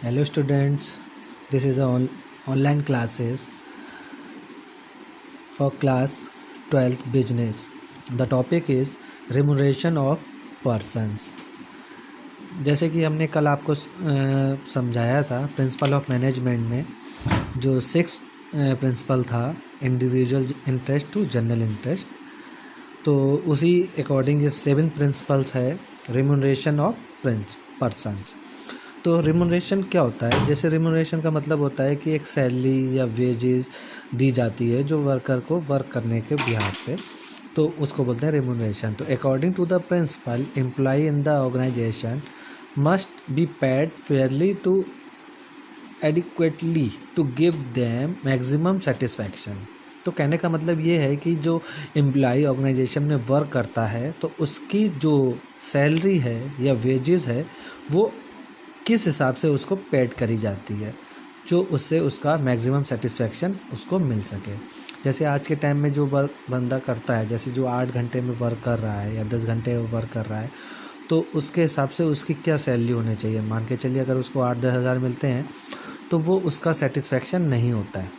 Hello students, this is online classes for class 12th business. The topic is remuneration of persons. जैसे कि हमने कल आपको समझाया था प्रिंसिपल ऑफ मैनेजमेंट में जो 6 प्रिंसिपल था individual interest to general interest, तो उसी अकॉर्डिंग ये 7 प्रिंसिपल्स है रिमुनरेशन ऑफ पर्सन्स। तो रिमुनरेशन क्या होता है? जैसे रिमुनरेशन का मतलब होता है कि एक सैलरी या वेजेस दी जाती है जो वर्कर को वर्क करने के बिहाफ पे, तो उसको बोलते हैं रिमुनरेशन। तो according to the principle employ in the organisation must be paid fairly to adequately to give them maximum satisfaction. तो कहने का मतलब ये है कि जो एम्प्लॉय ऑर्गेनाइजेशन में वर्क करता है तो उसकी जो सैलरी है या वेजेस है वो किस हिसाब से उसको पेड करी जाती है जो उससे उसका मैक्सिमम सेटिस्फैक्शन उसको मिल सके। जैसे आज के टाइम में जो वर्क बंदा करता है, जैसे जो 8 घंटे में वर्क कर रहा है या 10 घंटे में वर्क कर रहा है, तो उसके हिसाब से उसकी क्या सैलरी होनी चाहिए। मान के चलिए अगर उसको 8-10 हज़ार मिलते हैं तो वो उसका सेटिस्फैक्शन नहीं होता है,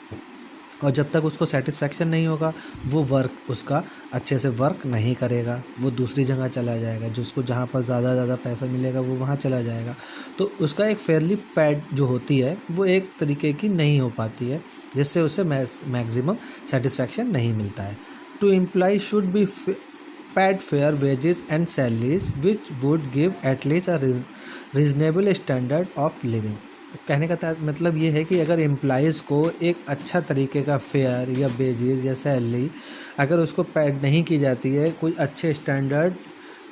और जब तक उसको सेटिस्फैक्शन नहीं होगा वो वर्क उसका अच्छे से वर्क नहीं करेगा, वो दूसरी जगह चला जाएगा, जो उसको जहाँ पर ज़्यादा पैसा मिलेगा वो वहाँ चला जाएगा। तो उसका एक फेयरली पेड जो होती है वो एक तरीके की नहीं हो पाती है, जिससे उसे मैक्सिमम सेटिस्फैक्शन नहीं मिलता है। To employ should be paid fair wages and salaries which would give at least a reasonable standard of living. कहने का मतलब ये है कि अगर एम्प्लॉइज़ को एक अच्छा तरीके का फेयर या वेजेस या सैलरी अगर उसको पेड नहीं की जाती है कोई अच्छे स्टैंडर्ड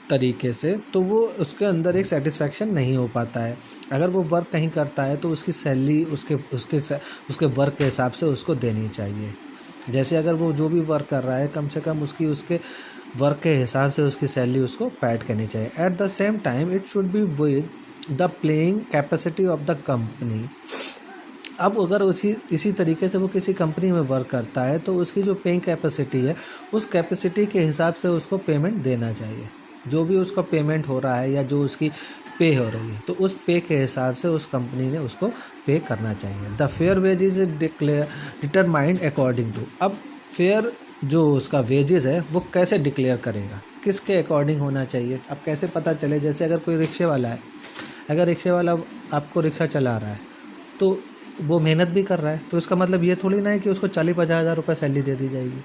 तरीके से, तो वो उसके अंदर एक सेटिस्फैक्शन नहीं हो पाता है। अगर वो वर्क कहीं करता है तो उसकी सैलरी उसके वर्क के हिसाब से उसको देनी चाहिए। जैसे अगर वो जो भी वर्क कर रहा है कम से कम उसके वर्क के हिसाब से उसकी सैलरी उसको पेड करनी चाहिए। At the same time it should be with the playing capacity of the company. अब अगर इसी तरीके से वो किसी कंपनी में वर्क करता है तो उसकी जो पेइंग कैपेसिटी है उस कैपेसिटी के हिसाब से उसको पेमेंट देना चाहिए। जो भी उसका पेमेंट हो रहा है या जो उसकी पे हो रही है तो उस पे के हिसाब से उस कंपनी ने उसको पे करना चाहिए। The fair wages is determined according to. अब फेयर जो उसका वेजेस है वो कैसे डिक्लेयर करेगा, किसके अकॉर्डिंग होना चाहिए। अब कैसे पता चले? जैसे अगर कोई रिक्शे वाला है, अगर रिक्शे वाला आपको रिक्शा चला रहा है तो वो मेहनत भी कर रहा है, तो इसका मतलब ये थोड़ी ना है कि उसको 40-50 हज़ार रुपये सैलरी दे दी जाएगी,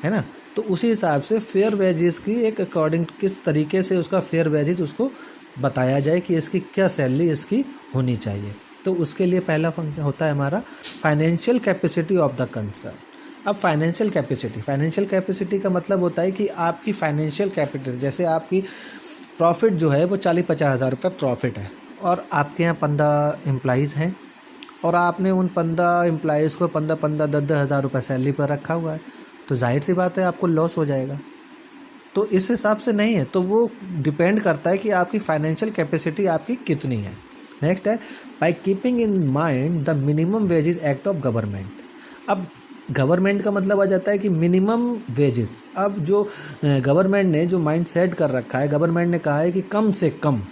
है ना। तो उसी हिसाब से फेयर वेजेस की एक अकॉर्डिंग किस तरीके से उसका फेयर वेजेस उसको बताया जाए कि इसकी क्या सैलरी इसकी होनी चाहिए। तो उसके लिए पहला फंक्शन होता है हमारा financial capacity of the concern. अब फाइनेंशियल कैपेसिटी का मतलब होता है कि आपकी फाइनेंशियल कैपिटल, जैसे आपकी प्रॉफिट जो है वो 40-50 हज़ार रुपये प्रॉफिट है और आपके यहाँ 15 एम्प्लॉइज़ हैं और आपने उन 15 एम्प्लॉइज़ को 15-15, 10-10 हज़ार रुपये सैलरी पर रखा हुआ है, तो जाहिर सी बात है आपको लॉस हो जाएगा। तो इस हिसाब से नहीं है, तो वो डिपेंड करता है कि आपकी फाइनेंशियल कैपेसिटी आपकी कितनी है। नेक्स्ट है by keeping in mind the minimum wages act of government. अब गवर्नमेंट का मतलब आ जाता है कि मिनिमम वेजेस। अब जो गवर्नमेंट ने जो माइंड सेट कर रखा है, गवर्नमेंट ने कहा है कि कम से कम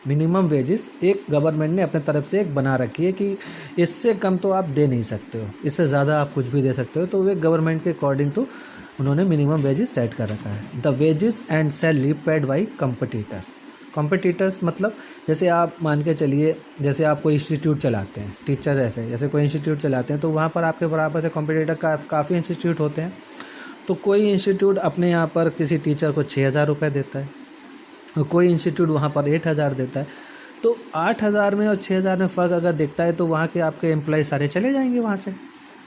मिनिमम वेजेस एक गवर्नमेंट ने अपने तरफ से एक बना रखी है कि इससे कम तो आप दे नहीं सकते हो, इससे ज़्यादा आप कुछ भी दे सकते हो। तो वे गवर्नमेंट के अकॉर्डिंग तो उन्होंने मिनिमम वेजेस सेट कर रखा है। The wages and salary paid by competitors मतलब जैसे आप मान के चलिए, जैसे आप कोई इंस्टीट्यूट चलाते हैं, टीचर जैसे कोई इंस्टीट्यूट चलाते हैं, तो वहाँ पर आपके बराबर से कॉम्पिटिटर काफ़ी इंस्टीट्यूट होते हैं। तो कोई इंस्टीट्यूट अपने यहाँ पर किसी टीचर को 6,000 रुपये देता है और कोई इंस्टीट्यूट वहाँ पर 8,000 देता है। तो 8,000 में और 6,000 में फ़र्क अगर दिखता है तो वहाँ के आपके एम्प्लॉय सारे चले जाएंगे वहाँ से।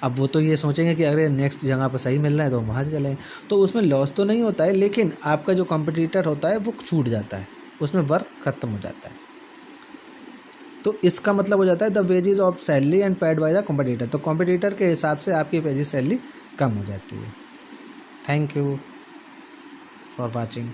अब वो तो ये सोचेंगे कि अगर नेक्स्ट जगह पर सही मिल रहा है तो वहाँ से चलेंगे, तो उसमें लॉस तो नहीं होता है, लेकिन आपका जो कॉम्पिटिटर होता है वो छूट जाता है, उसमें वर्क ख़त्म हो जाता है। तो इसका मतलब हो जाता है the wages of salary and paid by the competitor. तो कॉम्पिटिटर के हिसाब से आपकी वेजेस सैलरी कम हो जाती है। Thank you for watching.